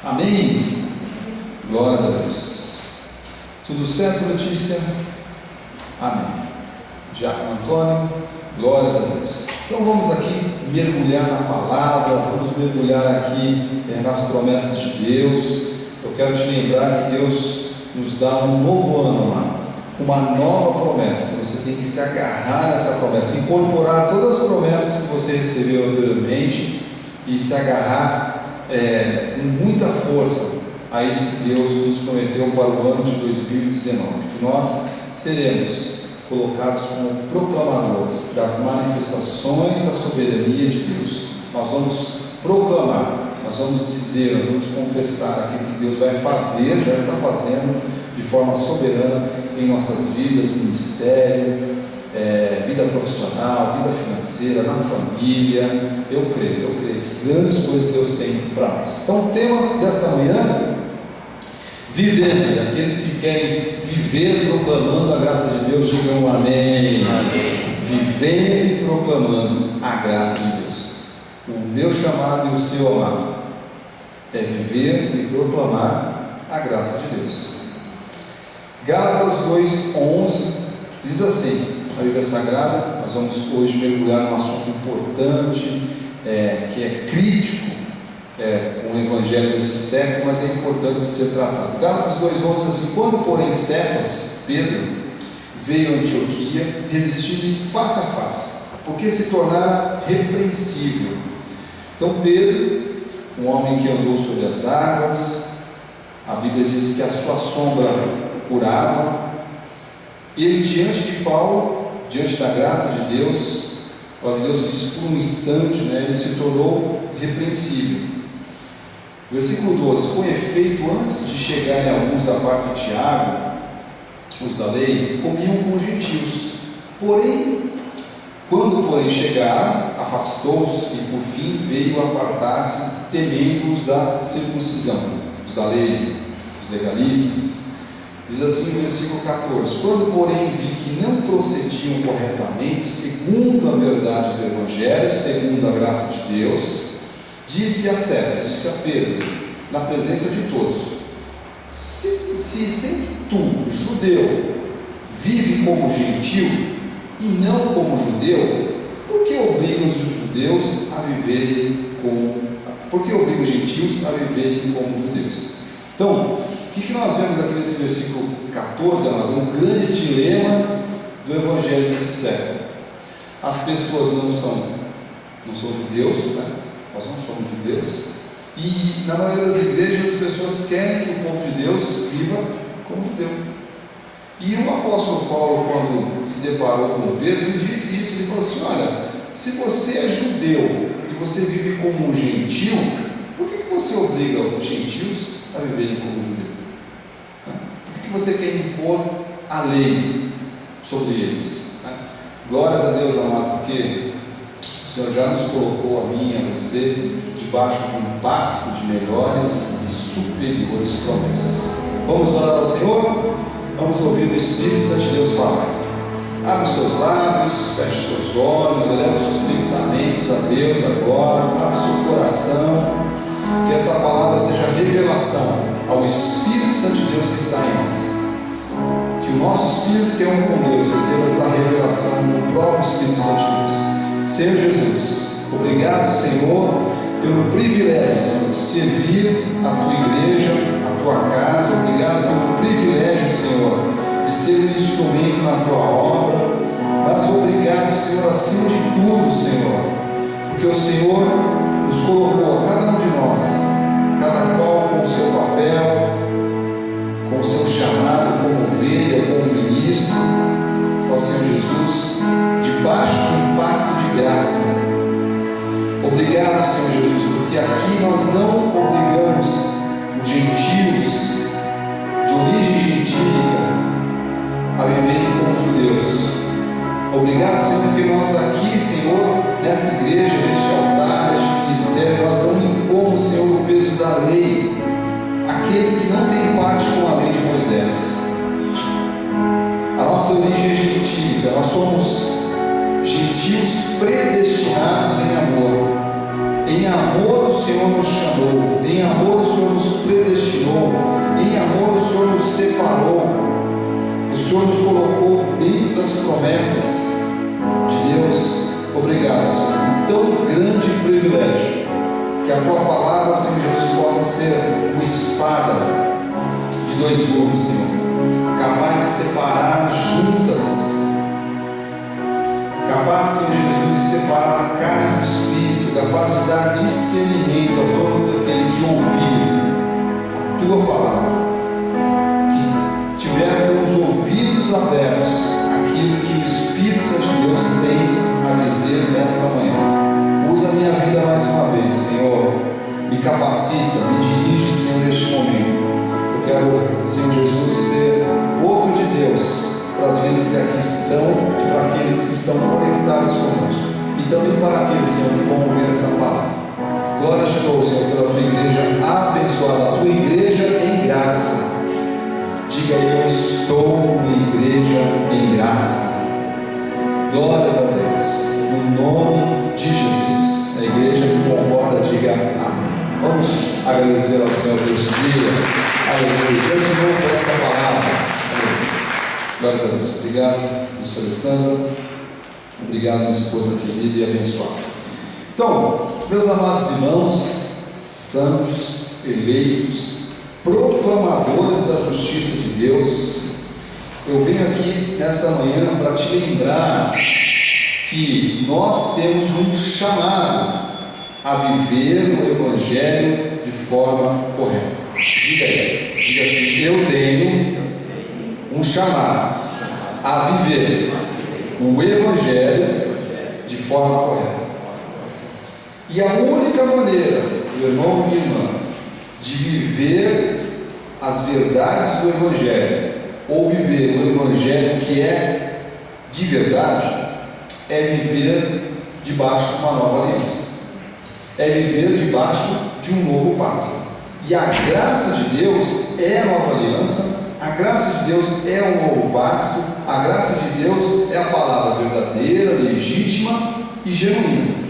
Amém? Glórias a Deus. Tudo certo, Letícia? Amém. Diácono Antônio, glórias a Deus. Então vamos aqui mergulhar na palavra, vamos mergulhar aqui nas promessas de Deus. Eu quero te lembrar que Deus nos dá um novo ano, amado, uma nova promessa. Você tem que se agarrar a essa promessa, incorporar todas as promessas que você recebeu anteriormente e se agarrar com muita força a isso que Deus nos prometeu para o ano de 2019, que nós seremos colocados como proclamadores das manifestações da soberania de Deus. Nós vamos proclamar, nós vamos dizer, nós vamos confessar aquilo que Deus vai fazer, já está fazendo de forma soberana em nossas vidas, ministério, vida profissional, vida financeira, na família. Eu creio que grandes coisas Deus tem para nós. Então o tema desta manhã: viver. Aqueles que querem viver proclamando a graça de Deus, digam amém. Amém. Viver e proclamando a graça de Deus. O meu chamado e o seu, amado, é viver e proclamar a graça de Deus. Gálatas 2:11 diz assim, a Bíblia Sagrada. Nós vamos hoje mergulhar num assunto importante, que é crítico com o evangelho desse século, mas é importante de ser tratado. Gálatas 2:11 diz assim: quando porém Cefas, Pedro, veio a Antioquia, resistindo face a face, porque se tornara repreensível. Então Pedro, um homem que andou sobre as águas, a Bíblia diz que a sua sombra curava, e ele diante de Paulo, diante da graça de Deus, olha, Deus fez por um instante, ele se tornou repreensível. Versículo 12: com efeito, antes de chegarem alguns da parte de Tiago, os da lei, comiam com os gentios. Quando chegaram, afastou-se e por fim veio apartar-se, temendo os da circuncisão, os da lei, os legalistas. Diz assim no versículo 14: quando porém vi que não procediam corretamente, segundo a verdade do Evangelho, segundo a graça de Deus, disse a Cefas, disse a Pedro, na presença de todos: se sempre tu, judeu, vive como gentil e não como judeu, por que obrigas os gentios a viverem como judeus? Então, o que nós vemos aqui nesse versículo 14, um grande dilema do evangelho desse século. As pessoas não são judeus, nós não somos judeus, e na maioria das igrejas as pessoas querem que o povo de Deus viva como judeu. E o apóstolo Paulo, quando se deparou com Pedro, ele disse isso. Ele falou assim: olha, se você é judeu e você vive como um gentil, por que você obriga os gentios a viverem como judeu? Por que você quer impor a lei sobre eles? Glórias a Deus, amado, porque o Senhor já nos colocou, a mim e a você, debaixo de um pacto de melhores e superiores promessas. Vamos orar ao Senhor? Vamos ouvir o Espírito Santo de Deus falar. Abre os seus lábios, feche os seus olhos, eleva os seus pensamentos a Deus agora, abre o seu coração, que essa palavra seja revelação ao Espírito Santo de Deus que está em nós. Que o nosso Espírito, que é um com Deus, receba essa revelação do próprio Espírito Santo de Deus. Senhor Jesus, obrigado, Senhor, pelo privilégio, Senhor, de servir a tua igreja, a tua casa. Obrigado pelo privilégio, Senhor, de ser um instrumento na tua obra. Mas obrigado, Senhor, acima de tudo, Senhor, porque o Senhor nos colocou, a cada um de nós, cada qual com o seu papel, com o seu chamado, como ovelha, como ministro, ó Senhor Jesus, debaixo de um pacto de graça. Obrigado, Senhor Jesus, porque aqui nós não obrigamos os gentios de origem gentílica a viverem como judeus. Obrigado, Senhor, porque nós aqui, Senhor, nessa igreja, neste altar, neste ministério, nós não impomos, Senhor, o peso da lei àqueles que não têm parte com a lei de Moisés. A nossa origem é gentílica, nós somos gentios predestinados em amor. Em amor o Senhor nos chamou, em amor o Senhor nos promessas de Deus. Obrigado, Senhor. Um tão grande privilégio. Que a tua palavra, Senhor Jesus, possa ser uma espada de dois gumes, Senhor, capaz de separar juntas, capaz, Senhor Jesus, de separar a carne do espírito, capaz de dar discernimento a todo aquele que ouvir a tua palavra, que tiver com os ouvidos abertos aquilo que o Espírito de Deus tem a dizer nesta manhã. Usa a minha vida mais uma vez, Senhor. Me capacita, me dirige, Senhor, neste momento. Eu quero, Senhor Jesus, ser boca de Deus para as vidas que aqui estão e para aqueles que estão conectados conosco. E também para aqueles, Senhor, que vão ouvir essa palavra. Glória te dou, Senhor, pela tua igreja abençoada, a tua igreja em graça. Diga aí, eu estou numa igreja em graça. Glórias a Deus. No nome de Jesus. A igreja que concorda, diga amém. Vamos agradecer ao Senhor por este dia. Aleluia. Deus de novo por esta palavra. Aleluia. Glórias a Deus. Obrigado, Bispo Alessandra. Obrigado, minha esposa querida e abençoada. Então, meus amados irmãos, santos, eleitos, proclamadores da justiça de Deus, eu venho aqui nesta manhã para te lembrar que nós temos um chamado a viver o Evangelho de forma correta. Diga aí, diga assim: eu tenho um chamado a viver o Evangelho de forma correta. E a única maneira, meu irmão e minha irmã, de viver as verdades do Evangelho, ou viver o Evangelho que é de verdade, é viver debaixo de uma nova aliança, é viver debaixo de um novo pacto. E a graça de Deus é a nova aliança, a graça de Deus é o novo pacto, a graça de Deus é a palavra verdadeira, legítima e genuína.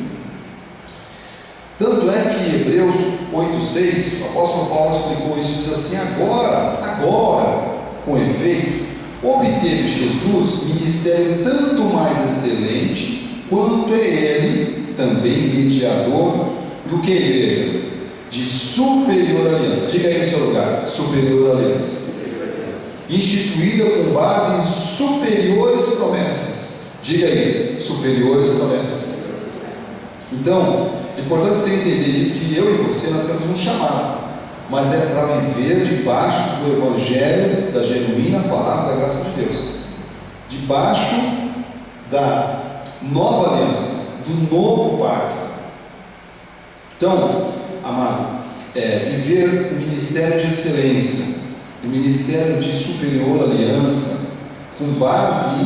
Tanto é que Hebreus 8,6, o apóstolo Paulo explicou isso, diz assim: agora, com efeito, obteve Jesus ministério tanto mais excelente, quanto é ele também mediador do que a igreja, de superior aliança. Diga aí no seu lugar: superior aliança, instituída com base em superiores promessas. Diga aí: superiores promessas. Então, é importante você entender isso, que eu e você, nós temos um chamado, mas é para viver debaixo do Evangelho, da genuína palavra da graça de Deus, debaixo da nova aliança, do novo pacto. Então, amado, viver o ministério de excelência, o ministério de superior aliança, com base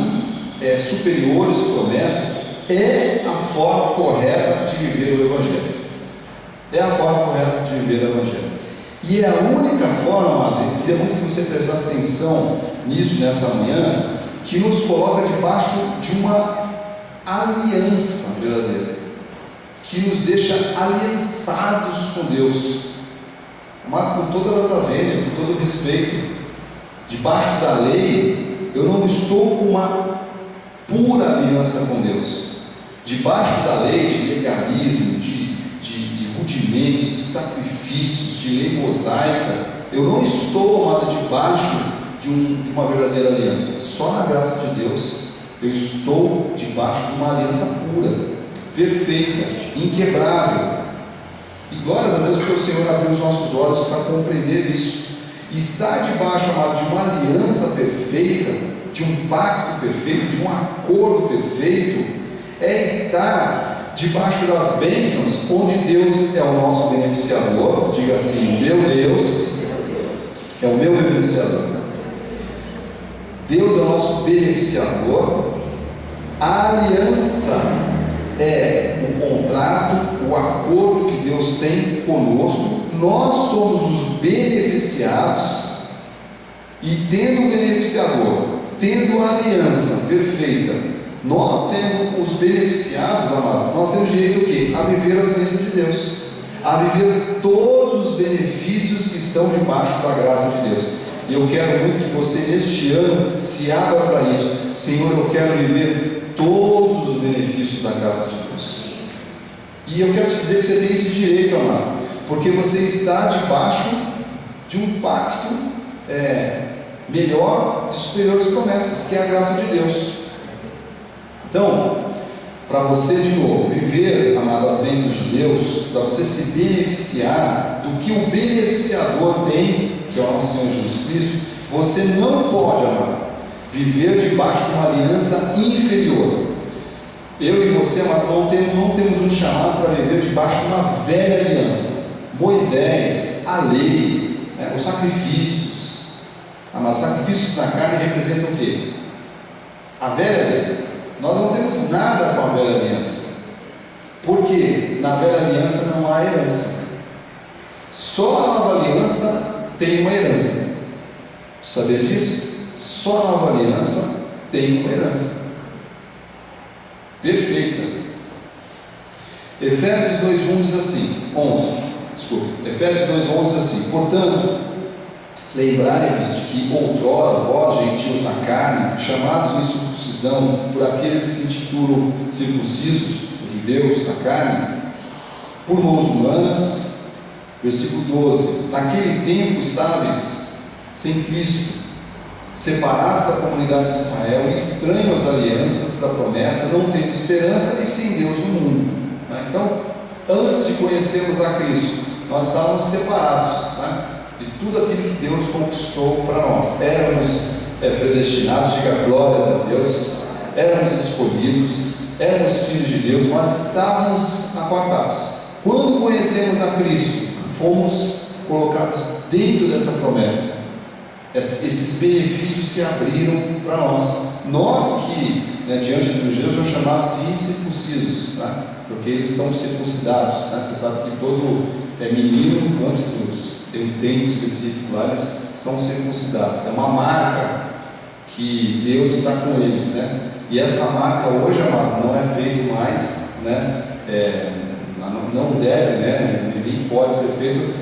em superiores promessas, é a forma correta de viver o Evangelho. É a forma correta de viver o Evangelho. E é a única forma, amado, eu queria muito que você prestasse atenção nisso nessa manhã, que nos coloca debaixo de uma aliança verdadeira, que nos deixa aliançados com Deus. Amado, com toda a data velha, com todo o respeito, debaixo da lei, eu não estou com uma pura aliança com Deus. Debaixo da lei de legalismo, de rudimentos, de sacrifícios, de lei mosaica, eu não estou, amado, debaixo de uma verdadeira aliança. Só na graça de Deus eu estou debaixo de uma aliança pura, perfeita, inquebrável. E glórias a Deus porque o Senhor abriu os nossos olhos para compreender isso. E estar debaixo, amado, de uma aliança perfeita, de um pacto perfeito, de um acordo perfeito, é estar debaixo das bênçãos, onde Deus é o nosso beneficiador. Diga assim: meu Deus é o meu beneficiador. Deus é o nosso beneficiador. A aliança é o contrato, o acordo que Deus tem conosco. Nós somos os beneficiados, e tendo o beneficiador, tendo a aliança perfeita, nós sendo os beneficiados, amado, nós temos direito o quê? A viver as bênçãos de Deus, a viver todos os benefícios que estão debaixo da graça de Deus. E eu quero muito que você, neste ano, se abra para isso. Senhor, eu quero viver todos os benefícios da graça de Deus. E eu quero te dizer que você tem esse direito, amado, porque você está debaixo de um pacto melhor e superiores promessas, que é a graça de Deus. Então, para você, de novo, viver, amado, as bênçãos de Deus, para você se beneficiar do que o beneficiador tem, que é o nosso Senhor Jesus Cristo, você não pode, amado, viver debaixo de uma aliança inferior. Eu e você, amado, não temos um chamado para viver debaixo de uma velha aliança. Moisés, a lei, os sacrifícios. Amado, os sacrifícios na carne representam o quê? A velha lei. Nós não temos nada com a velha aliança, porque na velha aliança não há herança. Só a nova aliança tem uma herança. Sabia disso? Só a nova aliança tem uma herança. Perfeita. Efésios 2:11 diz assim, Efésios 2:11 diz assim: portanto, lembrai-vos de que outrora vós, gentios na carne, chamados em circuncisão por aqueles que se intitulam circuncisos, os judeus na carne, por mãos humanas. Versículo 12: naquele tempo, sabes, sem Cristo, separados da comunidade de Israel, estranhos às alianças da promessa, não tendo esperança e sem Deus no mundo. Então, antes de conhecermos a Cristo, nós estávamos separados de tudo aquilo que Deus conquistou para nós. Éramos predestinados, diga glórias a Deus, éramos escolhidos, éramos filhos de Deus, mas estávamos apartados. Quando conhecemos a Cristo, fomos colocados dentro dessa promessa. Esses benefícios se abriram para nós. Nós que, diante dos judeus, são chamados de incircuncisos, porque eles são circuncidados. Você sabe que todo menino, antes tem um tempo específico lá, eles são circuncidados. É uma marca que Deus está com eles, E essa marca hoje, amado, não é feito mais, não deve, nem pode ser feito.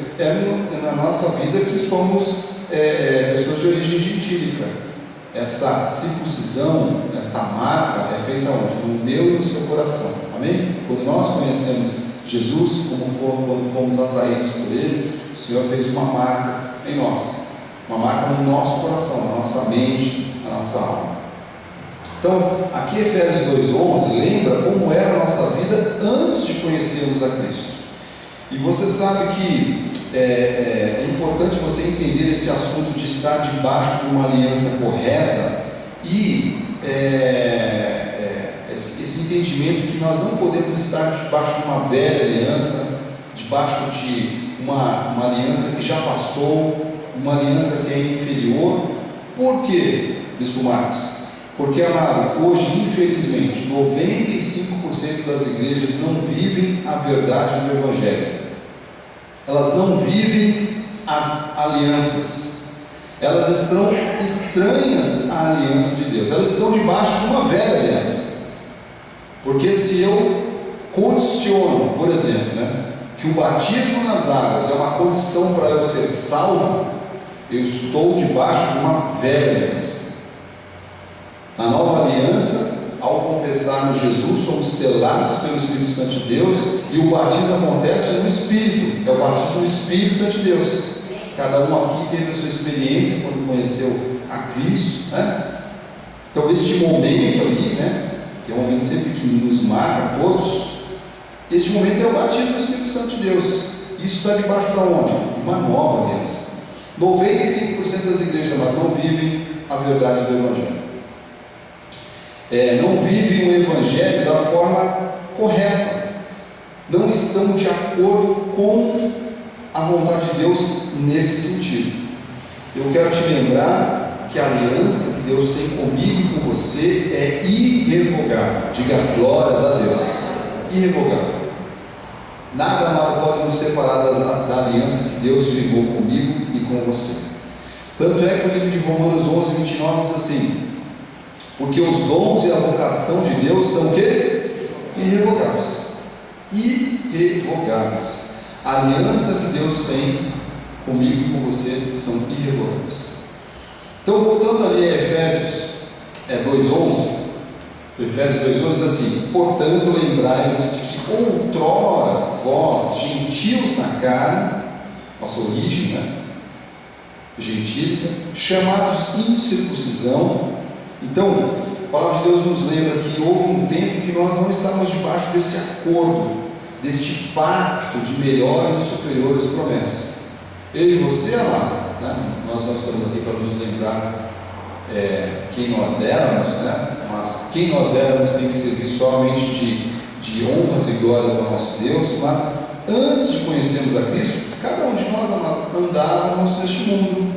Na nossa vida que somos pessoas de origem gentílica. Essa circuncisão, esta marca é feita onde? No meu e no seu coração. Amém? Quando nós conhecemos Jesus, quando fomos atraídos por Ele, o Senhor fez uma marca em nós, uma marca no nosso coração, na nossa mente, na nossa alma. Então, aqui Efésios 2:11 lembra como era a nossa vida antes de conhecermos a Cristo. E você sabe que é importante você entender esse assunto de estar debaixo de uma aliança correta e esse entendimento que nós não podemos estar debaixo de uma velha aliança, debaixo de uma aliança que já passou, uma aliança que é inferior. Por quê, Bispo Marcos? Porque, amado, hoje, infelizmente, 95% das igrejas não vivem a verdade do Evangelho. Elas não vivem as alianças. Elas estão estranhas à aliança de Deus. Elas estão debaixo de uma velha aliança. Porque se eu condiciono, por exemplo, que o batismo nas águas é uma condição para eu ser salvo, eu estou debaixo de uma velha aliança. Na nova aliança, ao confessarmos Jesus, somos selados pelo Espírito Santo de Deus, e o batismo acontece no Espírito, é o batismo no Espírito Santo de Deus. Cada um aqui teve a sua experiência quando conheceu a Cristo, Então este momento ali, que é um momento sempre que nos marca a todos, este momento é o batismo no Espírito Santo de Deus. Isso está debaixo de onde? De uma nova aliança. 95% das igrejas não vivem a verdade do Evangelho. Não vivem o Evangelho da forma correta, não estão de acordo com a vontade de Deus nesse sentido. Eu quero te lembrar que a aliança que Deus tem comigo e com você é irrevogável. Diga glórias a Deus. Irrevogável. Nada mais pode nos separar da aliança que Deus firmou comigo e com você. Tanto é que o livro de Romanos 11:29 diz assim: porque os dons e a vocação de Deus são o quê? Irrevogáveis. Irrevogáveis. A aliança que Deus tem comigo e com você são irrevogáveis. Então, voltando ali a Efésios 2:11, Efésios 2:11 diz assim: portanto, lembrai-vos de que outrora vós, gentios na carne, nossa origem, gentílica, chamados incircuncisão. Então, a palavra de Deus nos lembra que houve um tempo que nós não estávamos debaixo deste acordo, deste pacto de melhores e superiores promessas. Eu e você, amado, nós não estamos aqui para nos lembrar quem nós éramos, mas quem nós éramos tem que servir somente de honras e glórias ao nosso Deus. Mas antes de conhecermos a Cristo, cada um de nós, amado, andávamos neste mundo,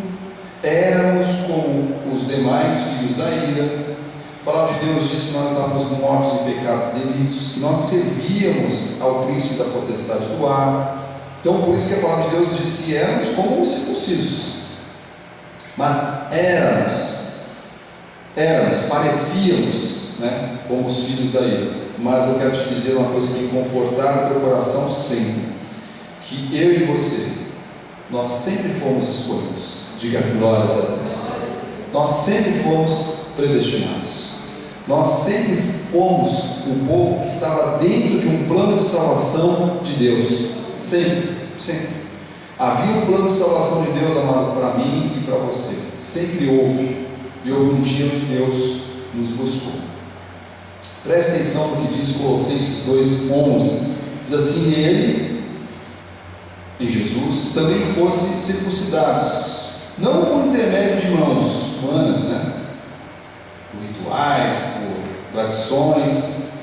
éramos como os demais filhos da ira. A palavra de Deus diz que nós estávamos mortos em pecados e delitos, que nós servíamos ao príncipe da potestade do ar. Então, por isso que a palavra de Deus diz que éramos como os circuncisos, mas parecíamos, como os filhos da ira. Mas eu quero te dizer uma coisa que tem que confortar o teu coração sempre, que eu e você, nós sempre fomos escolhidos. Diga glórias a Deus. Nós sempre fomos predestinados. Nós sempre fomos o povo que estava dentro de um plano de salvação de Deus. Sempre. Havia um plano de salvação de Deus, amado, para mim e para você. Sempre houve. E houve um dia onde Deus nos buscou. Preste atenção no que diz Colossenses 2:11. Diz assim: nele, em Jesus, também fossem circuncidados, não por intermédio de mãos humanas, por rituais, por tradições,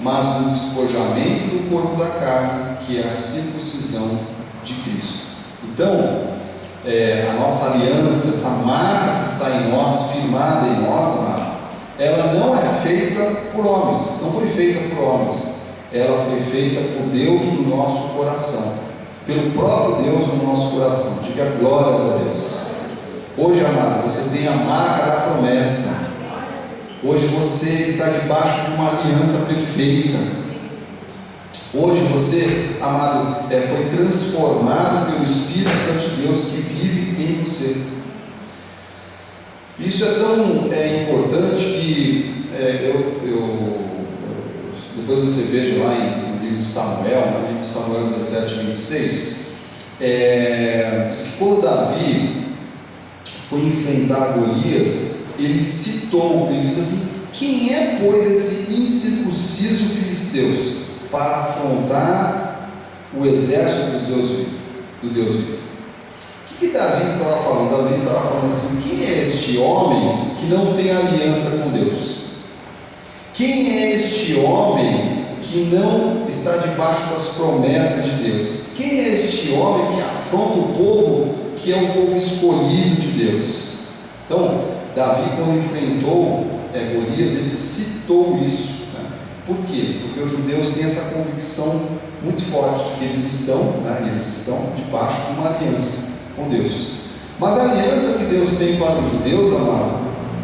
mas no despojamento do corpo da carne, que é a circuncisão de Cristo. Então, a nossa aliança, essa marca que está em nós, firmada em nós, amado, ela não é feita por homens, não foi feita por homens, ela foi feita por Deus no nosso coração, pelo próprio Deus no nosso coração. Diga glórias a Deus. Hoje, amado, você tem a marca da promessa. Hoje você está debaixo de uma aliança perfeita. Hoje você, amado, foi transformado pelo Espírito Santo de Deus que vive em você. Isso é tão importante que depois você veja lá no livro de Samuel, no livro de Samuel 17:26, diz que quando Davi foi enfrentar Golias, ele diz assim: quem é, pois, esse incircunciso filisteus para afrontar o exército do Deus vivo? O que Davi estava falando? Davi estava falando assim: quem é este homem que não tem aliança com Deus? Quem é este homem que não está debaixo das promessas de Deus? Quem é este homem que afronta o povo que é o povo escolhido de Deus? Então, Davi, quando enfrentou Golias, ele citou isso. Por quê? Porque os judeus têm essa convicção muito forte de que eles estão debaixo de uma aliança com Deus. Mas a aliança que Deus tem para os judeus, amado,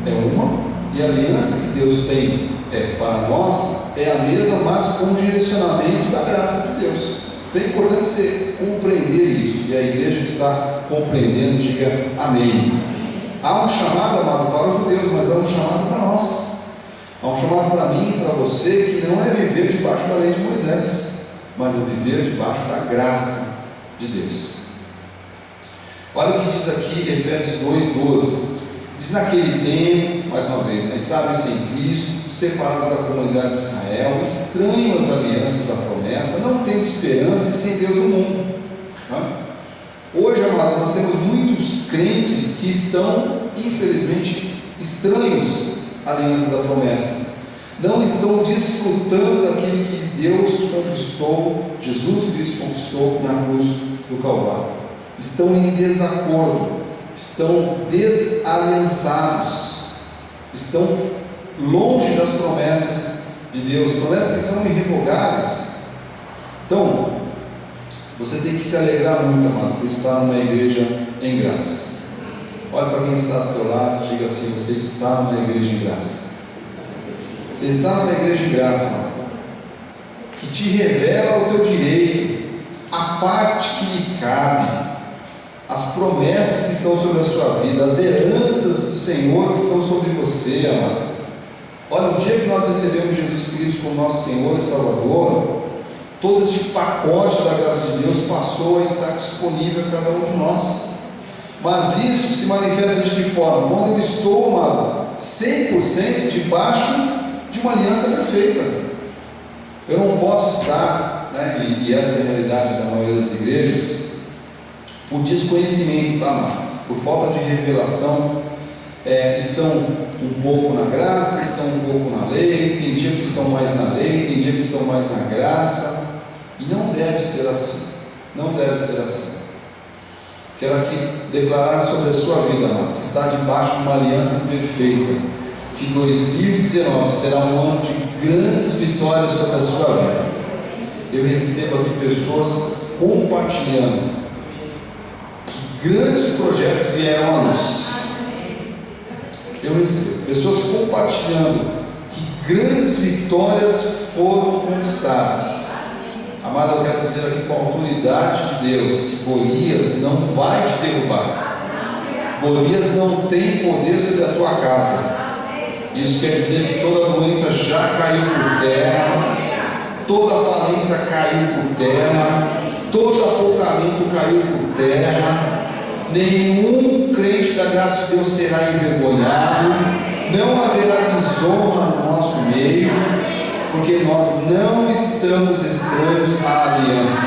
é uma, e a aliança que Deus tem para nós é a mesma, mas com direcionamento da graça de Deus. Então é importante você compreender isso, e a igreja que está compreendendo, diga amém. Há um chamado, amado, para os judeus, mas há um chamado para nós. Há um chamado para mim e para você, que não é viver debaixo da lei de Moisés, mas é viver debaixo da graça de Deus. Olha o que diz aqui Efésios 2:12. Diz: naquele tempo, mais uma vez, estavam sem Cristo, separados da comunidade de Israel, estranhos às alianças da promessa, não tendo esperança e sem Deus no mundo. Hoje, amado, nós temos muitos crentes que estão, infelizmente, estranhos à aliança da promessa, não estão desfrutando daquilo que Deus conquistou, Jesus Cristo conquistou na cruz do Calvário. Estão em desacordo, estão desaliançados, estão longe das promessas de Deus, promessas que são irrevogáveis. Então, você tem que se alegrar muito, amado, por estar numa igreja em graça. Olha para quem está do teu lado, diga assim: você está numa igreja em graça. Você está numa igreja em graça, amado, que te revela o teu direito, a parte que lhe cabe, as promessas que estão sobre a sua vida, as heranças do Senhor que você, amado. Olha, o dia que nós recebemos Jesus Cristo como nosso Senhor e Salvador, todo esse pacote da graça de Deus passou a estar disponível a cada um de nós. Mas isso se manifesta de que forma? Quando eu estou, amado, 100% debaixo de uma aliança perfeita. Eu não posso estar, né, e essa é a realidade da maioria das igrejas, por desconhecimento, tá, amado? Por falta de revelação, estão um pouco na graça, estão um pouco na lei, tem dia que estão mais na lei, tem dia que estão mais na graça, e não deve ser assim, não deve ser assim. Quero aqui declarar sobre a sua vida, amado, que está debaixo de uma aliança perfeita, que 2019 será um ano de grandes vitórias sobre a sua vida. Eu recebo aqui pessoas compartilhando que grandes projetos vieram à luz. Eu recebo pessoas compartilhando que grandes vitórias foram conquistadas. Amado, eu quero dizer aqui com a autoridade de Deus que Golias não vai te derrubar. Golias não tem poder sobre a tua casa. Isso quer dizer que toda doença já caiu por terra, toda falência caiu por terra, todo apocamento caiu por terra. Nenhum crente da graça de Deus será envergonhado, não haverá desonra no nosso meio, porque nós não estamos estranhos à aliança,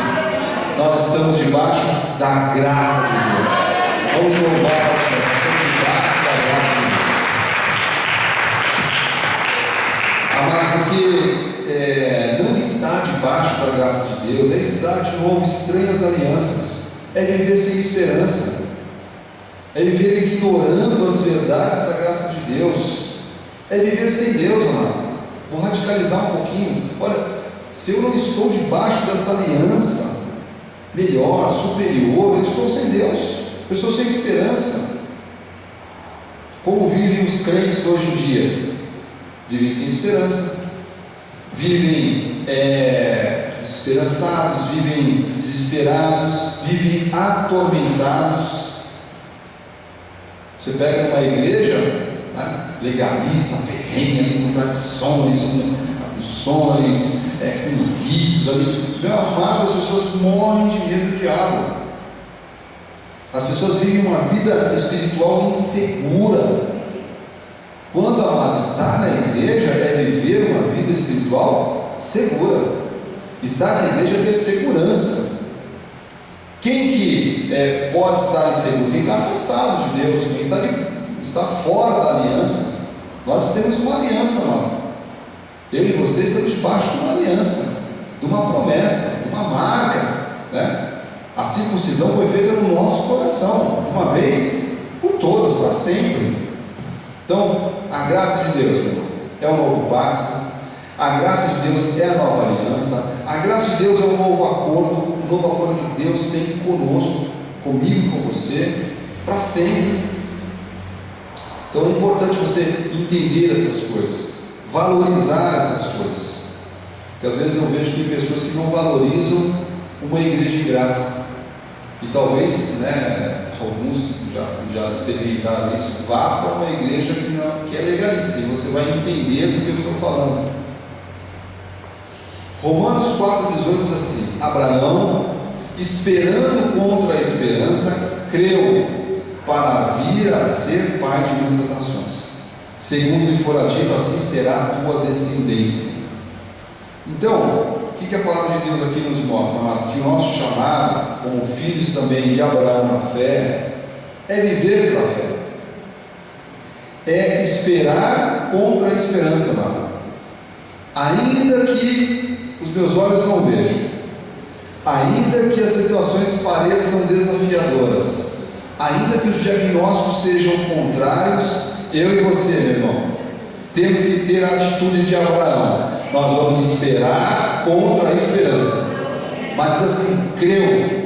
nós estamos debaixo da graça de Deus. Vamos louvar o Senhor, estamos debaixo da graça de Deus. Amado, porque não estar debaixo da graça de Deus é estar de novo estranho às alianças, é viver sem esperança, é viver ignorando as verdades da graça de Deus, é viver sem Deus, amado. Vou radicalizar um pouquinho. Olha, se eu não estou debaixo dessa aliança melhor, superior, eu estou sem Deus, eu estou sem esperança. Como vivem os crentes hoje em dia? Vivem sem esperança, vivem desesperançados, vivem desesperados, vivem atormentados. Você pega uma igreja, né, legalista, ferrenha, com tradições, com abluções, com ritos ali. Meu amado, as pessoas morrem de medo do diabo. As pessoas vivem uma vida espiritual insegura. Quando, amado, estar na igreja é viver uma vida espiritual segura. Estar na igreja é ter segurança. Quem que pode estar inseguro? Quem está afastado de Deus, quem está fora da aliança. Nós temos uma aliança, amado. Eu e você estamos debaixo de uma aliança, de uma promessa, de uma marca, né? A circuncisão foi feita no nosso coração, de uma vez por todas, para sempre. Então, a graça de Deus, meu irmão, é o novo pacto, a graça de Deus é a nova aliança, a graça de Deus é o novo acordo que Deus tem conosco, comigo e com você, para sempre. Então é importante você entender essas coisas, valorizar essas coisas, porque às vezes eu vejo que tem pessoas que não valorizam uma igreja de graça, e talvez, né, alguns já experimentaram isso. Vá para uma igreja que é legalista, e você vai entender do que eu estou falando. Romanos 4,18 diz assim: Abraão, esperando contra a esperança, creu para vir a ser pai de muitas nações. Segundo lhe fora dito, assim será a tua descendência. Então, o que a palavra de Deus aqui nos mostra, amado? Que o nosso chamado, como filhos também de Abraão na fé, é viver pela fé, é esperar contra a esperança, amado. Ainda que os meus olhos não vejam, ainda que as situações pareçam desafiadoras, ainda que os diagnósticos sejam contrários, eu e você, meu irmão, temos que ter a atitude de Abraão. Nós vamos esperar contra a esperança, mas assim, creu.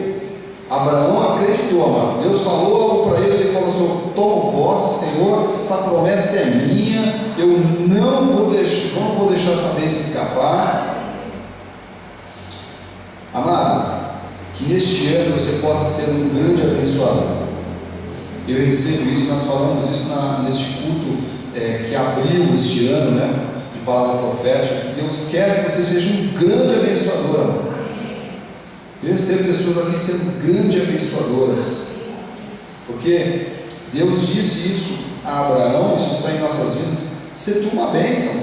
Abraão acreditou, amado. Deus falou algo para ele, ele falou assim: toma posse, Senhor, essa promessa é minha, eu não vou deixar essa bênção escapar. Amado, que neste ano você possa ser um grande abençoador. Eu recebo isso, nós falamos isso neste culto que abriu este ano, né, de palavra profética, que Deus quer que você seja um grande abençoador, amado. Eu recebo pessoas aqui sendo grandes abençoadoras, porque Deus disse isso a Abraão, isso está em nossas vidas: se tu uma bênção,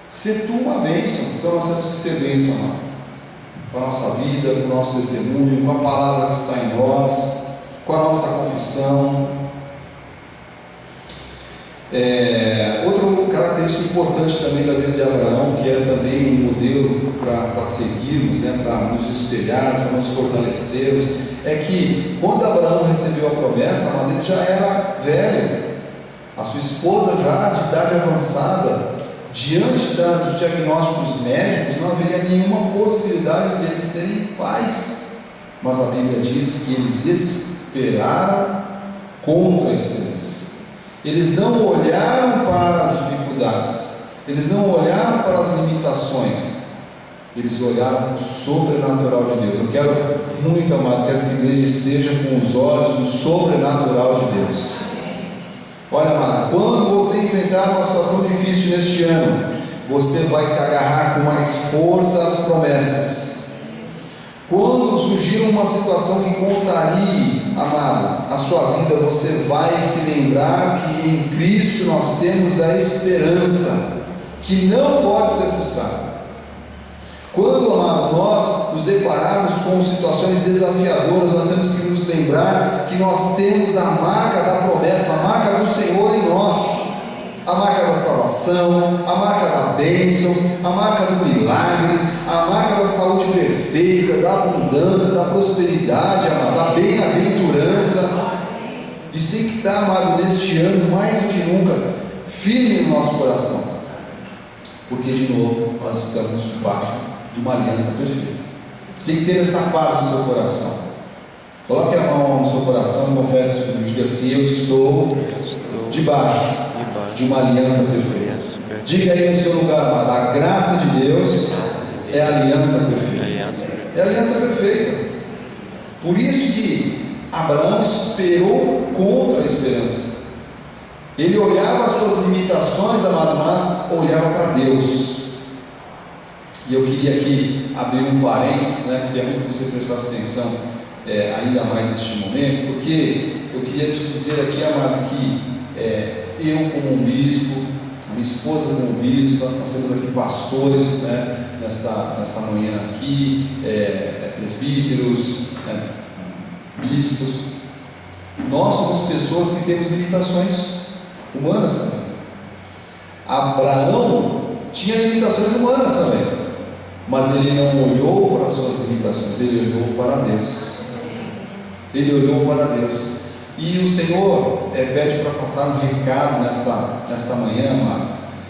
se tu uma bênção. Então nós temos que ser bênção, amado, com a nossa vida, com o nosso testemunho, com a palavra que está em nós, com a nossa confissão. Outra característica importante também da vida de Abraão, que é também um modelo para seguirmos, né, para nos espelharmos, para nos fortalecermos, é que quando Abraão recebeu a promessa, ele já era velho, a sua esposa já de idade avançada. Diante dos diagnósticos médicos, não haveria nenhuma possibilidade de eles serem pais, mas a Bíblia diz que eles esperaram contra a esperança. Eles não olharam para as dificuldades, eles não olharam para as limitações, eles olharam para o sobrenatural de Deus. Eu quero muito, amado, que essa igreja esteja com os olhos do sobrenatural de Deus. Olha, amado, quando você enfrentar uma situação difícil neste ano, você vai se agarrar com mais força às promessas. Quando surgir uma situação que contrarie, amado, a sua vida, você vai se lembrar que em Cristo nós temos a esperança, que não pode ser frustrada. Quando, amado, nós nos depararmos com situações desafiadoras, nós temos que nos lembrar que nós temos a marca da promessa, a marca do Senhor em nós, a marca da salvação, a marca da bênção, a marca do milagre, a marca da saúde perfeita, da abundância, da prosperidade, amado, da bem-aventurança. Isso tem que estar, amado, neste ano, mais do que nunca, firme no nosso coração, porque, de novo, nós estamos debaixo de uma aliança perfeita. Você tem que ter essa paz no seu coração. Coloque a mão no seu coração e confesse comigo, diga assim: eu estou debaixo de uma aliança perfeita. Diga aí no seu lugar, amado: a graça de Deus é a aliança perfeita. É a aliança perfeita. Por isso que Abraão esperou contra a esperança. Ele olhava as suas limitações, amado, mas olhava para Deus. E eu queria aqui abrir um parênteses, né? Queria muito que você prestasse atenção ainda mais neste momento, porque eu queria te dizer aqui, amado, que eu como um bispo, a minha esposa como bispa, nós temos aqui pastores, né, nesta manhã aqui, presbíteros, bispos. Nós somos pessoas que temos limitações humanas também. Abraão tinha limitações humanas também, mas ele não olhou para as suas limitações, ele olhou para Deus. Ele olhou para Deus. E o Senhor pede para passar um recado nesta manhã, amado,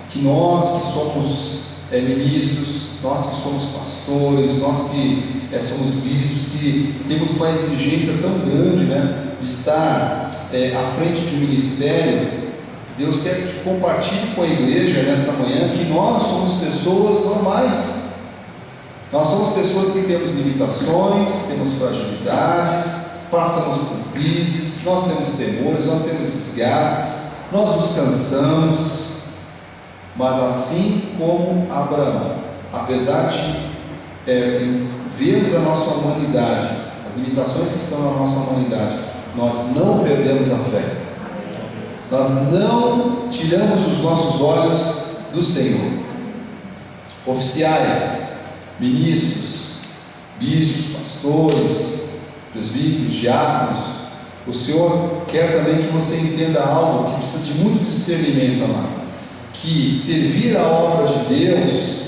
que nós que somos ministros, nós que somos pastores, nós que somos bispos, que temos uma exigência tão grande, né, de estar à frente de um ministério. Deus quer que compartilhe com a igreja nesta manhã que nós somos pessoas normais. Nós somos pessoas que temos limitações, temos fragilidades, passamos por crises, nós temos temores, nós temos desgastes, nós nos cansamos. Mas assim como Abraão, apesar de vermos a nossa humanidade, as limitações que são a nossa humanidade, nós não perdemos a fé. Nós não tiramos os nossos olhos do Senhor. Oficiais, ministros, bispos, pastores, presbíteros, diáconos, o Senhor quer também que você entenda algo que precisa de muito discernimento, amado, que servir a obra de Deus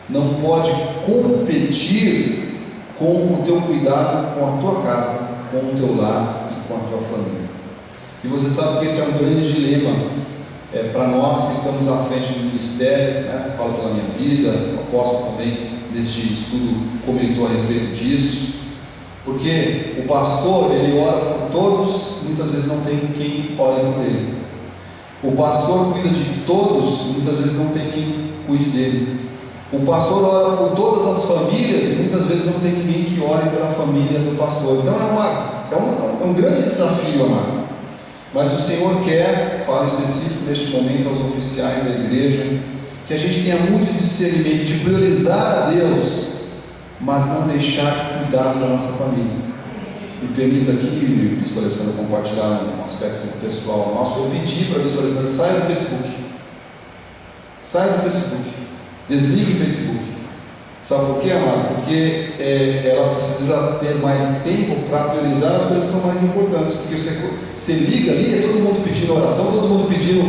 não pode competir com o teu cuidado com a tua casa, com o teu lar e com a tua família. E você sabe que esse é um grande dilema para nós que estamos à frente do ministério, né? Falo pela minha vida, o apóstolo também neste estudo comentou a respeito disso, porque o pastor, ele ora por todos, muitas vezes não tem quem ore por ele. O pastor cuida de todos, muitas vezes não tem quem cuide dele. O pastor ora por todas as famílias, e muitas vezes não tem ninguém que ore pela família do pastor. Então é um grande desafio, amado. Mas o Senhor quer, fala específico neste momento aos oficiais da igreja, que a gente tenha muito discernimento de priorizar a Deus, mas não deixar de cuidarmos da nossa família. Me permita aqui, Bispo Alessandro, compartilhar um aspecto pessoal nosso. Eu pedi para a Bispo Alessandro: saia do Facebook. Saia do Facebook. Desligue o Facebook. Sabe por quê, amado? Porque ela precisa ter mais tempo para priorizar as coisas que são mais importantes. Porque você liga ali, é todo mundo pedindo oração, todo mundo pedindo.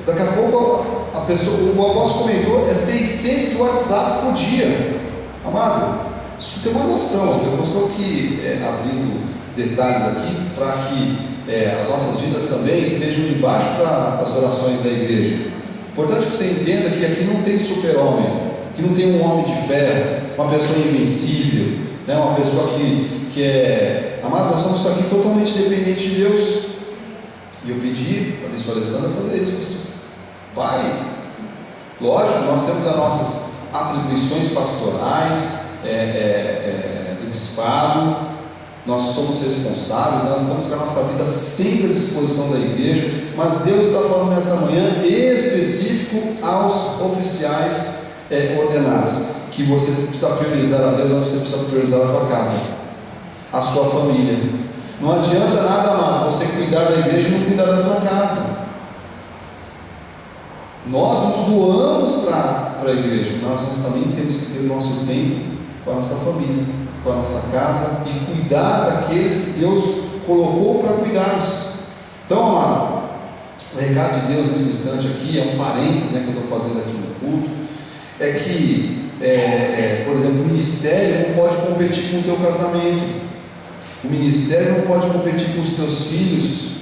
Daqui a pouco a pessoa, o apóstolo comentou, é 600 WhatsApp por dia. Amado, você tem uma noção. Eu estou aqui abrindo detalhes aqui para que as nossas vidas também estejam debaixo das orações da igreja. Importante que você entenda que aqui não tem super-homem. Que não tem um homem de fé, uma pessoa invencível, né? Uma pessoa que é... Amado, nós somos aqui totalmente dependentes de Deus. E eu pedi para a Bispo Alessandra fazer isso. Pare. Lógico, nós temos as nossas atribuições pastorais, do bispado, nós somos responsáveis, nós estamos com a nossa vida sempre à disposição da igreja, mas Deus está falando nessa manhã específico aos oficiais ordenados, que você precisa priorizar a Deus, mas você precisa priorizar a tua casa, a sua família. Não adianta nada, amado, você cuidar da igreja e não cuidar da tua casa. Nós nos doamos para a igreja, mas nós também temos que ter o nosso tempo com a nossa família, com a nossa casa e cuidar daqueles que Deus colocou para cuidarmos. Então, amado, o recado de Deus nesse instante aqui é um parênteses, que eu estou fazendo aqui no culto. É que, por exemplo, o ministério não pode competir com o teu casamento, o ministério não pode competir com os teus filhos,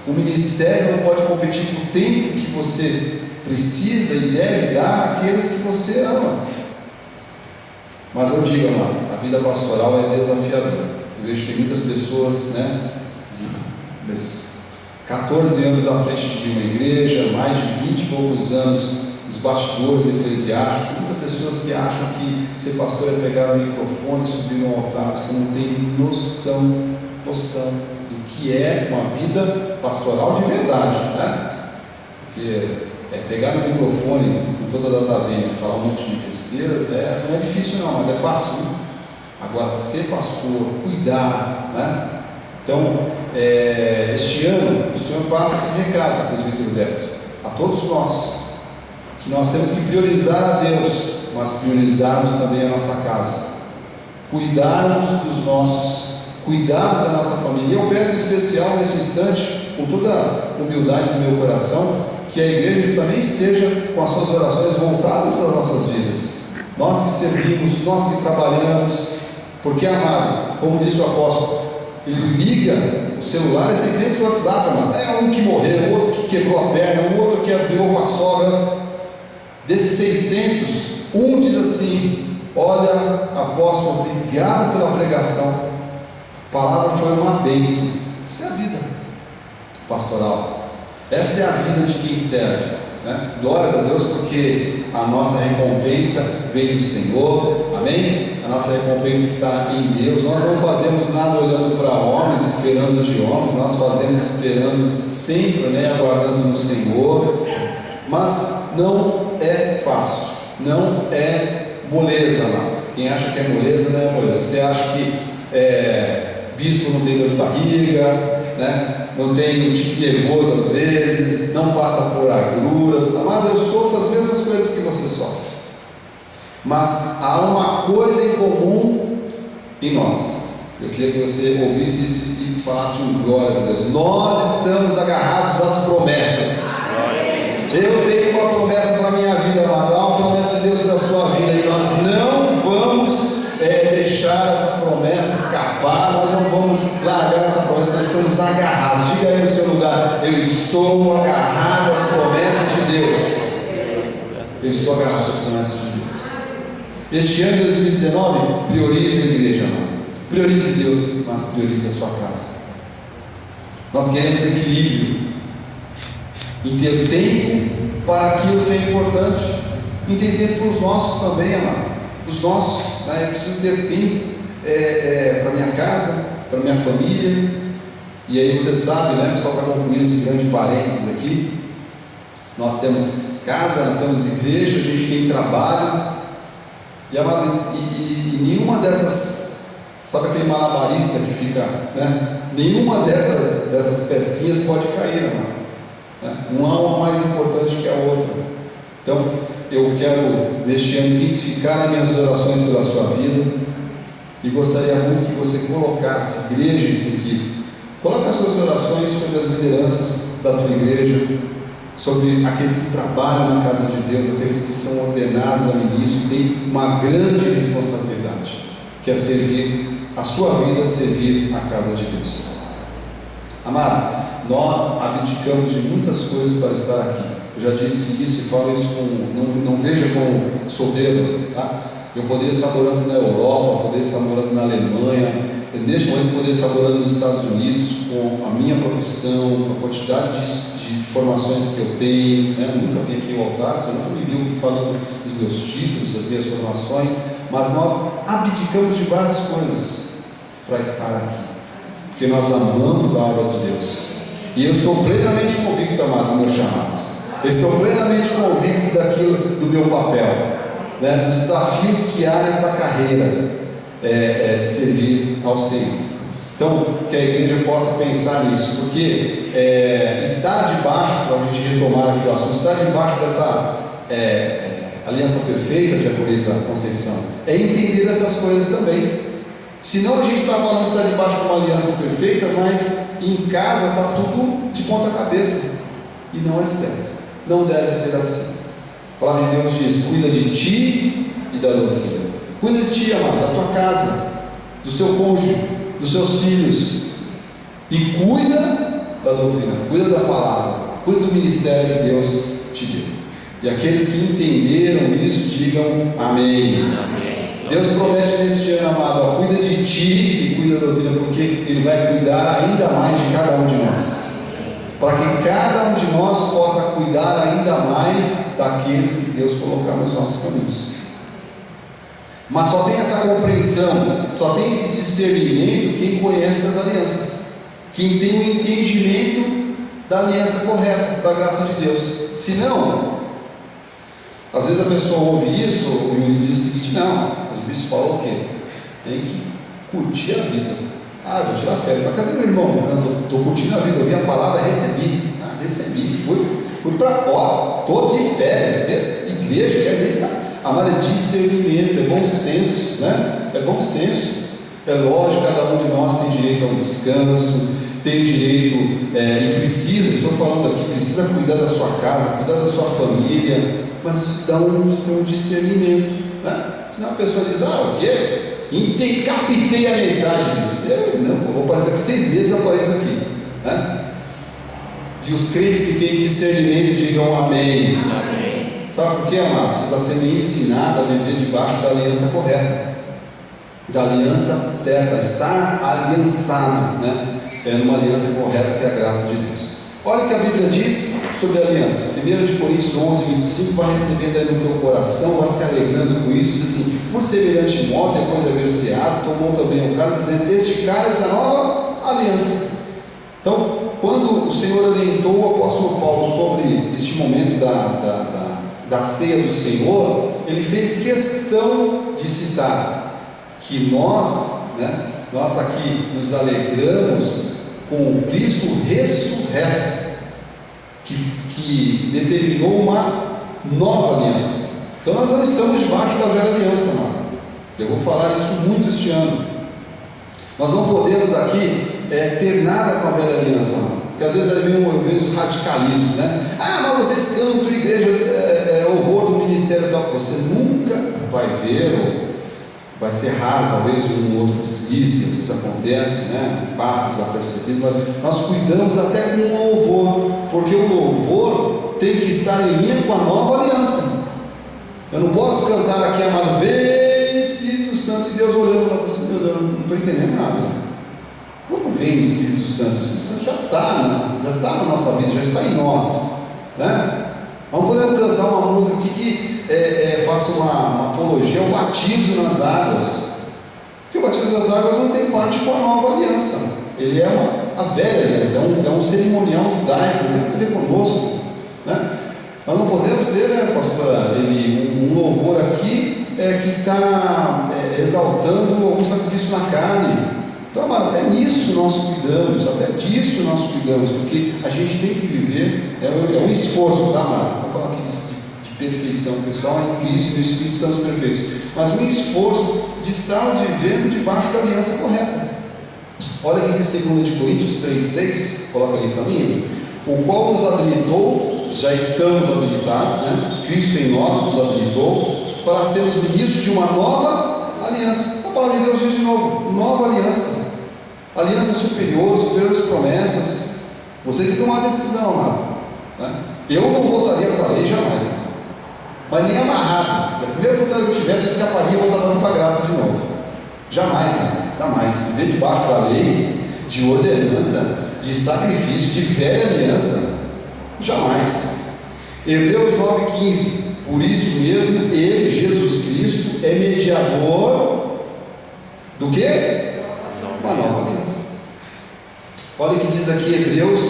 o ministério não pode competir com o tempo que você precisa e deve dar àqueles que você ama. Mas eu digo, amado, a vida pastoral é desafiadora. Eu vejo que tem muitas pessoas, desses 14 anos à frente de uma igreja, mais de 20 e poucos anos os bastidores eclesiásticos, muitas pessoas que acham que ser pastor é pegar o microfone e subir no altar. Você não tem noção do que é uma vida pastoral de verdade, né? Porque pegar o microfone com toda a data venda e falar um monte de besteiras não é difícil não, mas é fácil, né? Agora, ser pastor, cuidar, né? Então, este ano o Senhor passa esse recado, presbítero Beto, a todos nós, que nós temos que priorizar a Deus, mas priorizarmos também a nossa casa, cuidarmos da nossa família. E eu peço em especial nesse instante, com toda a humildade do meu coração, que a igreja também esteja com as suas orações voltadas para as nossas vidas. Nós que servimos, nós que trabalhamos, porque, amado, como disse o apóstolo, ele liga o celular, é 600 WhatsApp, amado. É um que morreu, outro que quebrou a perna, o outro que abriu com a sogra. Desses 600, um diz assim: olha, apóstolo, obrigado pela pregação, a palavra foi uma bênção. Essa é a vida pastoral, essa é a vida de quem serve, né? Glórias a Deus, porque a nossa recompensa vem do Senhor, amém? A nossa recompensa está em Deus. Nós não fazemos nada olhando para homens, esperando de homens, nós fazemos esperando sempre, aguardando no Senhor. Mas não é fácil, não é moleza, amado. Quem acha que é moleza, não é moleza. Você acha que bispo não tem dor de barriga, né? Não tem um tipo nervoso às vezes, não passa por agruras. Amado, eu sofro as mesmas coisas que você sofre, mas há uma coisa em comum em nós. Eu queria que você ouvisse isso e falasse um glórias a Deus. Nós estamos agarrados às promessas. Eu tenho uma promessa para a minha vida, amado. Há uma promessa de Deus para a sua vida, e nós não vamos deixar essa promessa escapar, nós não vamos largar essa promessa, nós estamos agarrados. Diga aí no seu lugar: eu estou agarrado às promessas de Deus. Eu estou agarrado às promessas de Deus. Este ano de 2019, priorize a igreja, amado. Priorize Deus, mas priorize a sua casa. Nós queremos equilíbrio em ter tempo para aquilo que é importante, em ter tempo para os nossos também, amado. Os nossos, eu preciso ter tempo para minha casa, para minha família. E aí você sabe, né, só para concluir esse grande parênteses aqui, nós temos casa, nós temos igreja, a gente tem trabalho, e nenhuma dessas, sabe aquele malabarista que fica, né? Nenhuma dessas pecinhas pode cair, né? Não há uma mais importante que a outra. Então, eu quero neste ano intensificar as minhas orações pela sua vida, e gostaria muito que você colocasse, igreja em específico, coloque as suas orações sobre as lideranças da tua igreja, sobre aqueles que trabalham na casa de Deus, aqueles que são ordenados a ministro, têm uma grande responsabilidade, que é servir a sua vida, servir a casa de Deus. Amado, nós abdicamos de muitas coisas para estar aqui. Eu já disse isso e falo isso não veja como soberbo, tá? Eu poderia estar morando na Europa, poderia estar morando na Alemanha, neste momento poderia estar morando nos Estados Unidos, com a minha profissão, a quantidade de formações que eu tenho, né? Nunca vim aqui ao altar, você nunca me viu falando dos meus títulos, das minhas formações, mas nós abdicamos de várias coisas para estar aqui, porque nós amamos a obra de Deus, e eu sou plenamente convicto, amado, do meu chamado, eu sou plenamente convicto daquilo, do meu papel, né? Dos desafios que há nessa carreira, de servir ao Senhor. Então, que a igreja possa pensar nisso, porque estar debaixo, para a gente retomar aqui o assunto, estar debaixo dessa aliança perfeita, Diaconisa Conceição, é entender essas coisas também. Senão a gente está falando de estar debaixo de uma aliança perfeita, mas em casa está tudo de ponta cabeça, e não é certo, não deve ser assim. A palavra de Deus diz: cuida de ti e da doutrina. Cuida de ti, amado, da tua casa, do seu cônjuge, dos seus filhos, e cuida da doutrina, cuida da palavra, cuida do ministério que Deus te deu. E aqueles que entenderam isso, digam amém. Amém. Deus promete neste ano, amado, cuida de ti e cuida da doutrina, porque Ele vai cuidar ainda mais de cada um de nós, para que cada um de nós possa cuidar ainda mais daqueles que Deus colocar nos nossos caminhos. Mas só tem essa compreensão, só tem esse discernimento quem conhece as alianças, quem tem o entendimento da aliança correta, da graça de Deus. Senão, às vezes a pessoa ouve isso e diz o seguinte: não, o bispo falou o quê? Tem que curtir a vida. Eu vou tirar férias. Mas cadê meu irmão? Eu estou curtindo a vida, eu vi a palavra, recebi, fui para estou de férias, igreja, quer nem saber. Amado, é discernimento, é bom senso, né? É bom senso. É lógico, cada um de nós tem direito ao descanso, tem direito, e precisa, estou falando aqui, precisa cuidar da sua casa, cuidar da sua família, mas isso dá um discernimento, né? Senão a pessoa diz: o quê? Captei a mensagem. Não, vou aparecer daqui 6 meses, eu apareço aqui, né? E os crentes que têm discernimento digam amém. Amém. Sabe por quê, amado? Você está sendo ensinado a viver debaixo da aliança correta, da aliança certa, estar aliançado, né? Numa aliança correta, que é a graça de Deus. Olha o que a Bíblia diz sobre a aliança. 1 Coríntios 11, 25, vai recebendo aí no teu coração, vai se alegrando com isso, diz assim: por semelhante modo, depois de haver ceado, tomou também o cálice, dizendo: este cálice é a nova aliança. Então, quando o Senhor orientou o apóstolo Paulo sobre este momento da ceia do Senhor, ele fez questão de citar que nós aqui nos alegramos com o Cristo ressurreto, que determinou uma nova aliança. Então nós não estamos debaixo da velha aliança, mano. Eu vou falar isso muito este ano. Nós não podemos aqui ter nada com a velha aliança, mano. Porque às vezes eu vejo os radicalismos, né? Mas vocês cantam igreja, louvor do ministério tal. Você nunca vai ver, ou vai ser raro, talvez um outro deslize, às vezes acontece, né? Passa desapercebido, mas nós cuidamos até com o louvor, porque o louvor tem que estar em linha com a nova aliança. Eu não posso cantar aqui, amado, vem Espírito Santo, e Deus olhando para você: meu Deus, não estou entendendo nada. Como vem o Espírito Santo? O Espírito Santo já está na nossa vida, já está em nós, né? Vamos poder cantar uma música aqui que faça uma apologia ao batismo nas águas, porque o batismo nas águas não tem parte com a nova aliança, ele é a velha aliança, é um cerimonial judaico, não tem nada a ver conosco, né? Nós não podemos ter, né, pastora, um louvor aqui que está exaltando algum sacrifício na carne. Então, até nisso nós cuidamos, até disso nós cuidamos, porque a gente tem que viver, é um esforço, tá, amado? Não estou falando aqui de perfeição pessoal em Cristo e no Espírito Santo perfeitos, mas um esforço de estarmos vivendo debaixo da aliança correta. Olha aqui em 2 Coríntios 3,6, coloca ali para mim, o qual nos habilitou, já estamos habilitados, né? Cristo em nós nos habilitou para sermos ministros de uma nova aliança. A palavra de Deus diz de novo, nova aliança, aliança superior, superiores promessas. Você tem que tomar uma decisão, amado, né? Eu não voltaria para a lei jamais, né? Mas nem amarrado. A primeira oportunidade que eu tivesse, eu escaparia e voltaria para a graça de novo. Jamais, né? Jamais. Viver debaixo da lei, de ordenança, de sacrifício, de velha aliança, jamais. Hebreus 9,15. Por isso mesmo, ele, Jesus Cristo, é mediador do quê? Uma nova aliança. Olha o que diz aqui Hebreus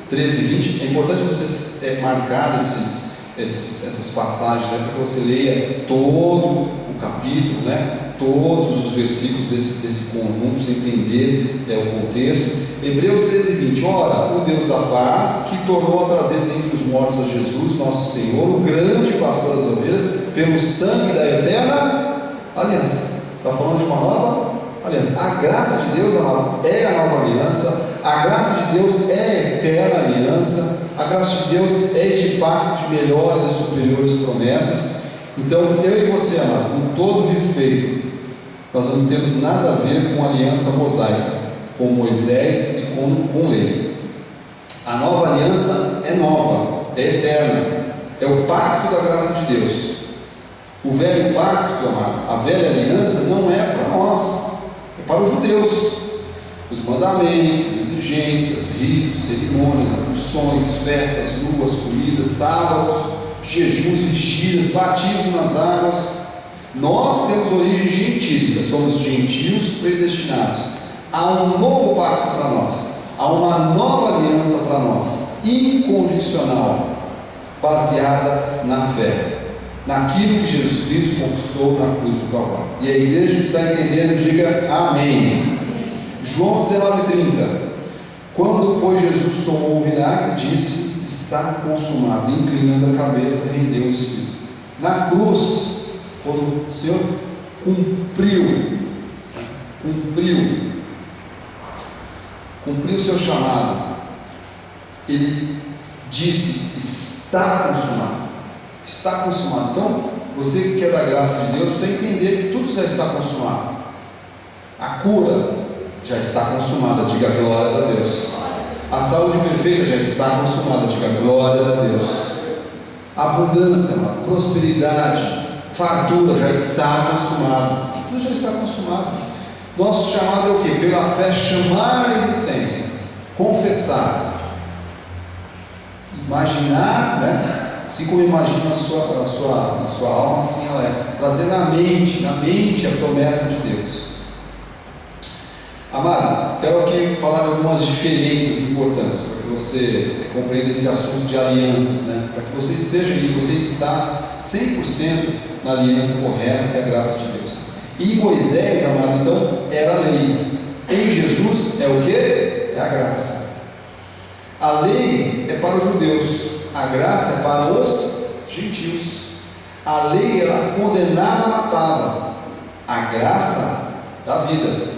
13:20. É importante você marcar essas passagens, né, para que você leia todo o capítulo, né, todos os versículos desse conjunto, você entender o contexto. Hebreus 13:20. Ora, o Deus da paz, que tornou a trazer dentre os mortos a Jesus, nosso Senhor, o grande pastor das ovelhas, pelo sangue da eterna aliança. Está falando de uma nova aliança. A graça de Deus, amado, é a nova aliança. A graça de Deus é a eterna aliança. A graça de Deus é este pacto de melhores e superiores promessas. Então, eu e você, amado, com todo respeito, nós não temos nada a ver com a aliança mosaica, com Moisés e com lei. A nova aliança é nova, é eterna, é o pacto da graça de Deus. O velho pacto, amado, a velha aliança não é para nós, é para os judeus. Os mandamentos, exigências, ritos, cerimônias, abluções, festas, luas, comidas, sábados, jejuns, vigílias, batismo nas águas. Nós temos origem gentílica, somos gentios predestinados. Há um novo pacto para nós, há uma nova aliança para nós, incondicional, baseada na fé, naquilo que Jesus Cristo conquistou na cruz do Calvário. E a igreja que está entendendo, diga amém. João 19:30. Quando, pois, Jesus tomou o vinagre, disse: está consumado. Inclinando a cabeça, rendeu o Espírito. Na cruz, quando o Senhor cumpriu o seu chamado, Ele disse: está consumado. Está consumado. Então, você que quer da graça de Deus, você entender que tudo já está consumado. A cura já está consumada, diga glórias a Deus. A saúde perfeita já está consumada, diga glórias a Deus. A abundância, a prosperidade, fartura já está consumado. Tudo já está consumado. Nosso chamado é o que? Pela fé chamar a existência, confessar, imaginar, né? Assim como imagina na sua alma, assim ela é. Trazer na mente a promessa de Deus. Amado, quero aqui falar de algumas diferenças importantes para que você compreenda esse assunto de alianças, né? Para que você esteja ali, você está 100% na aliança correta, que é a graça de Deus. E Moisés, amado, então, era a lei. Em Jesus é o que? É a graça. A lei é para os judeus, a graça é para os gentios. A lei, ela condenava, matava. A graça dá vida.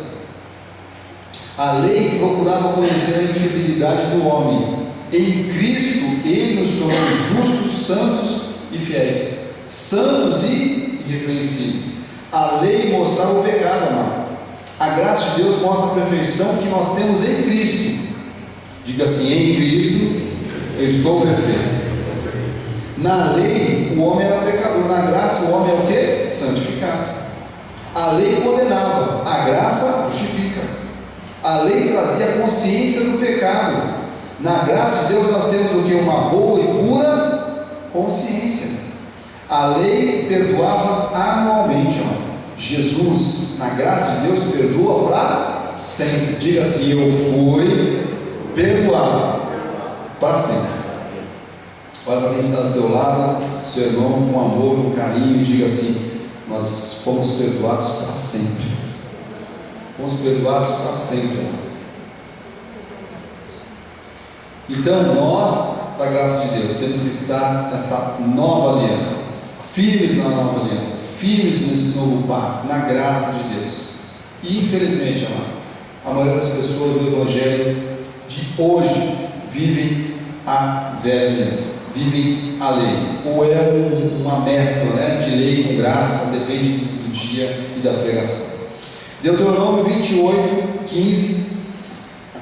A lei procurava conhecer a infidelidade do homem. Em Cristo, Ele nos tornou justos, santos e fiéis, santos e irrepreensíveis. A lei mostrava o pecado, amado. A graça de Deus mostra a perfeição que nós temos em Cristo. Diga assim: em Cristo eu estou perfeito. Na lei o homem era pecador, na graça o homem é o que? Santificado. A lei condenava, a graça justifica. A lei trazia consciência do pecado. Na graça de Deus nós temos o que? Uma boa e pura consciência. A lei perdoava anualmente, amado. Jesus, na graça de Deus, perdoa para sempre. Diga assim: eu fui perdoado para sempre. Olha para quem está do teu lado, seu irmão, com amor, com carinho, e diga assim: nós fomos perdoados para sempre. Fomos perdoados para sempre. Então nós, da graça de Deus, temos que estar nesta nova aliança, firmes na nova aliança, firmes nesse novo pacto, na graça de Deus. E infelizmente, amado, a maioria das pessoas do Evangelho de hoje vivem a velha aliança, vivem a lei, ou é uma mescla, né, de lei com graça, depende do dia e da pregação. Deuteronômio 28, 15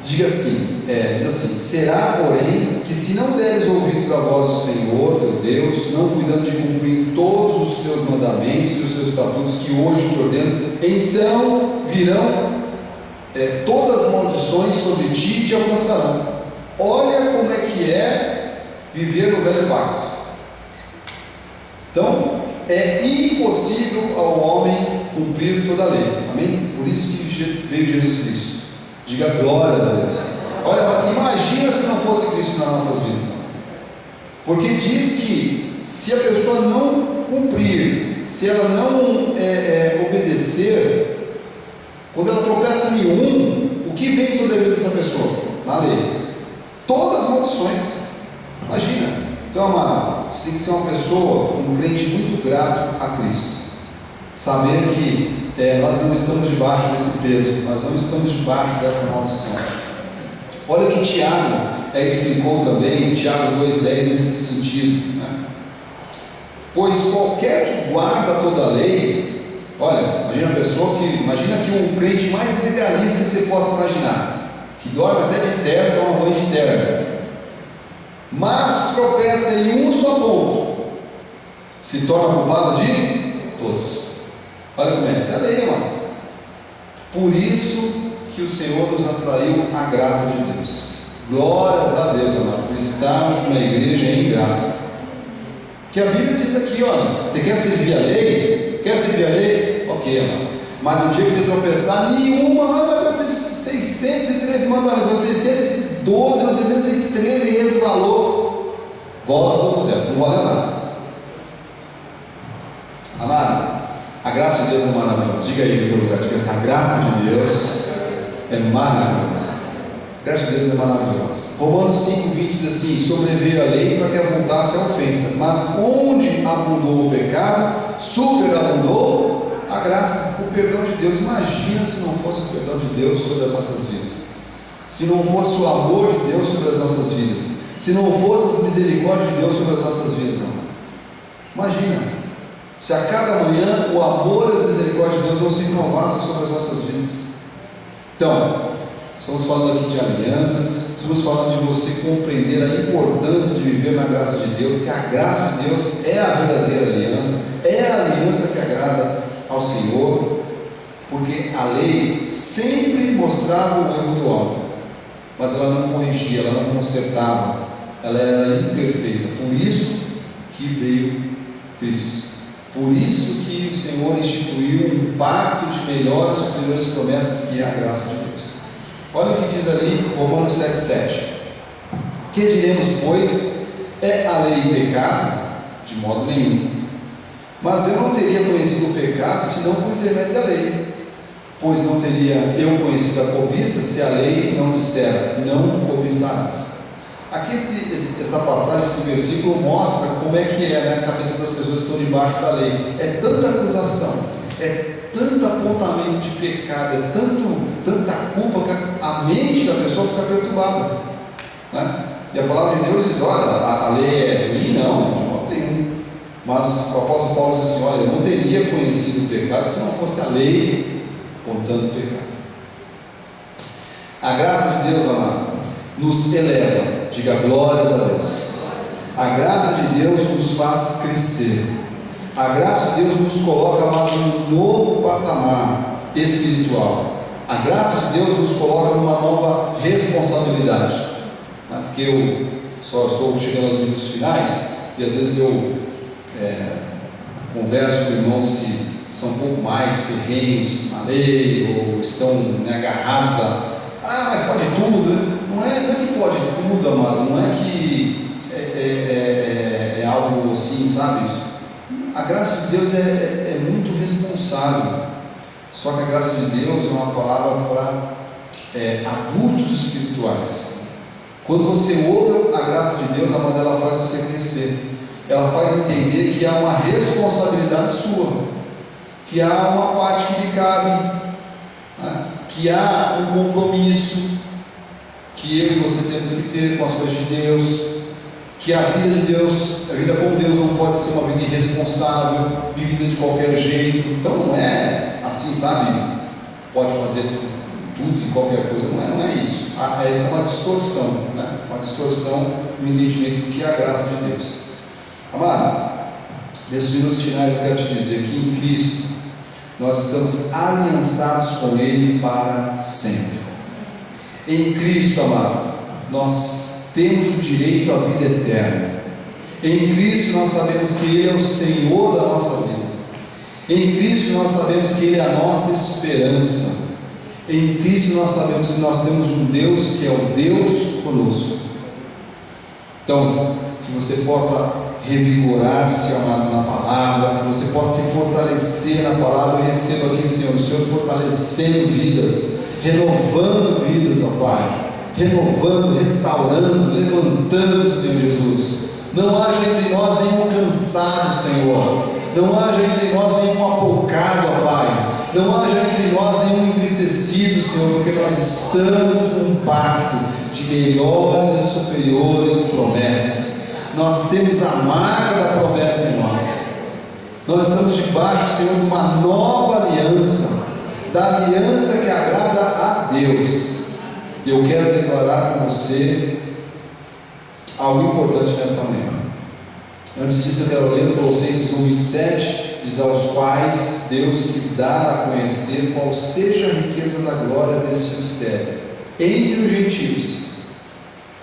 diz assim: será, porém, que se não deres ouvidos à voz do Senhor teu Deus, não cuidando de cumprir todos os teus mandamentos e os seus estatutos que hoje te ordeno, então virão todas as maldições sobre ti e te alcançarão. Olha como é que é viver no velho pacto. Então, é impossível ao homem cumprir toda a lei. Amém? Por isso que veio Jesus Cristo. Diga glórias a Deus. Olha, imagina se não fosse Cristo nas nossas vidas. Porque diz que se a pessoa não cumprir, se ela não obedecer, quando ela tropeça em o que vem sobre a vida dessa pessoa? Na lei. Todas as maldições. Imagina. Então, amado, você tem que ser uma pessoa, um crente muito grato a Cristo. Saber que nós não estamos debaixo desse peso, nós não estamos debaixo dessa maldição. Olha que Tiago explicou também, Tiago 2,10, nesse sentido, né? Pois qualquer que guarda toda a lei, olha, imagina que um crente mais legalista que você possa imaginar, que dorme até de terno, toma banho de terno, mas tropeça em um só ponto, se torna culpado de todos. Olha como é, isso é lei, mano. Por isso que o Senhor nos atraiu à graça de Deus. Glórias a Deus, amado, por estarmos na igreja em graça. Que a Bíblia diz aqui, olha, você quer servir a lei? Quer servir a lei? Ok, amado. Mas no dia que você tropeçar, mas eu fiz 613 mandamentos, 612, 613 e resvalou, volta do zero, não valeu nada. Amado, a graça de Deus é maravilhosa. Diga aí no seu lugar, diga assim: a graça de Deus é maravilhosa. A graça de Deus é maravilhosa. Romanos 5,20 diz assim: sobreveio a lei para que abundasse a ofensa, mas onde abundou o pecado, superabundou a graça, o perdão de Deus. Imagina se não fosse o perdão de Deus sobre as nossas vidas, se não fosse o amor de Deus sobre as nossas vidas, se não fosse a misericórdia de Deus sobre as nossas vidas. Imagina se a cada manhã o amor e a misericórdia de Deus não se renovassem sobre as nossas vidas. Então, estamos falando aqui de alianças, estamos falando de você compreender a importância de viver na graça de Deus, que a graça de Deus é a verdadeira aliança, é a aliança que agrada ao Senhor, porque a lei sempre mostrava o erro do homem, mas ela não corrigia, ela não consertava, ela era imperfeita. Por isso que veio Cristo. Por isso que o Senhor instituiu um pacto de melhores e superiores promessas, que é a graça de Deus. Olha o que diz ali Romanos 7,7. Que diremos, pois? É a lei pecado? De modo nenhum. Mas eu não teria conhecido o pecado senão por intermédio da lei. Pois não teria eu conhecido a cobiça se a lei não dissera: não cobiçarás. Aqui essa passagem, esse versículo mostra como é que é, né, a cabeça das pessoas que estão debaixo da lei. É tanta acusação, é tanto apontamento de pecado, é tanta culpa que a mente da pessoa fica perturbada, né? E a palavra de Deus diz: olha, a lei é ruim? Não, de modo nenhum. Mas o apóstolo Paulo diz assim: olha, eu não teria conhecido o pecado se não fosse a lei contando o pecado. A graça de Deus, amado, nos eleva. Diga glórias a Deus. A graça de Deus nos faz crescer. A graça de Deus nos coloca lá num novo patamar espiritual. A graça de Deus nos coloca numa nova responsabilidade, né? Porque eu só estou chegando aos minutos finais, e às vezes eu converso com irmãos que são um pouco mais ferrenhos na lei, ou estão, né, agarrados mas pode tudo. Não é que pode tudo, amado, não é que é algo assim, sabe? A graça de Deus é muito responsável. Só que a graça de Deus é uma palavra para adultos espirituais. Quando você ouve a graça de Deus, amado, ela faz você crescer. Ela faz entender que há uma responsabilidade sua, que há uma parte que lhe cabe, né? Que há um compromisso que eu e você temos que ter com as coisas de Deus, que a vida de Deus, a vida com Deus não pode ser uma vida irresponsável, vivida de qualquer jeito. Então não é assim, sabe? Pode fazer tudo e qualquer coisa, não é isso. Essa é uma distorção, né? Uma distorção no entendimento do que é a graça de Deus. Amado, nesses minutos finais eu quero te dizer que em Cristo nós estamos aliançados com Ele para sempre. Em Cristo, amado, nós temos o direito à vida eterna. Em Cristo nós sabemos que Ele é o Senhor da nossa vida. Em Cristo nós sabemos que Ele é a nossa esperança. Em Cristo nós sabemos que nós temos um Deus que é o Deus conosco. Então, que você possa revigorar-se, amado, na palavra, que você possa se fortalecer na palavra. Eu recebo aqui, Senhor, o Senhor fortalecendo vidas, renovando vidas, ó Pai, renovando, restaurando, levantando, Senhor Jesus. Não haja entre nós nenhum cansado, Senhor. Não haja entre nós nenhum apocado, ó Pai. Não haja entre nós nenhum entristecido, Senhor, porque nós estamos num pacto de melhores e superiores promessas. Nós temos a marca da promessa em nós. Nós estamos debaixo, Senhor, de uma nova aliança, da aliança que agrada a Deus. Eu quero declarar com você algo importante nessa manhã. Antes disso, eu quero ler Colossenses 1:27, diz: aos quais Deus quis dar a conhecer qual seja a riqueza da glória desse mistério entre os gentios,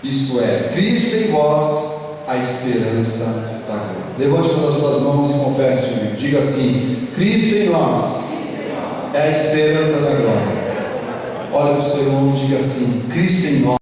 isto é, Cristo em vós, a esperança da glória. Levante todas as suas mãos e confesse comigo. Diga assim: Cristo em nós é a esperança da glória. Olha para o seu irmão e diga assim: Cristo em nós